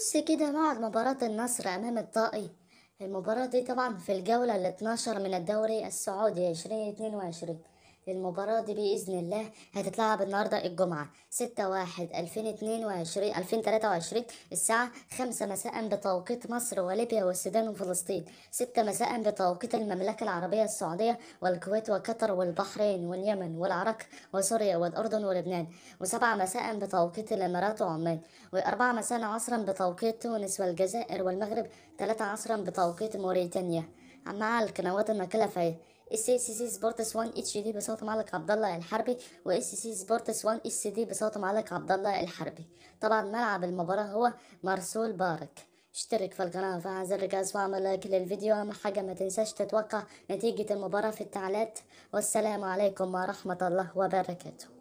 بص كده بعد مباراة النصر أمام الطائي. المباراة دي طبعا في الجولة ال 12 من الدوري السعودي 2022. المباراة دي بإذن الله هتتلعب النهاردة الجمعة 6/1/2022 2023 الساعة 5 مساء بتوقيت مصر وليبيا والسودان وفلسطين، 6 مساء بتوقيت المملكة العربية السعودية والكويت وقطر والبحرين واليمن والعراق وسوريا والأردن ولبنان، وسبعة مساء بتوقيت الإمارات وعمان، وأربعة مساء عصرا بتوقيت تونس والجزائر والمغرب، 3 عصرا بتوقيت موريتانيا. مع القنوات الناقلة في SCC سبورتس 1 اتش دي بصوت معلق عبد الله الحربي، SCC سبورتس 1 اس دي بصوت معلق عبد الله الحربي. طبعا ملعب المباراة هو مرسول بارك. اشترك في القناة وفعل زر الجرس واعمل لايك للفيديو. أهم حاجة ما تنساش تتوقع نتيجة المباراة في التعليقات. والسلام عليكم ورحمة الله وبركاته.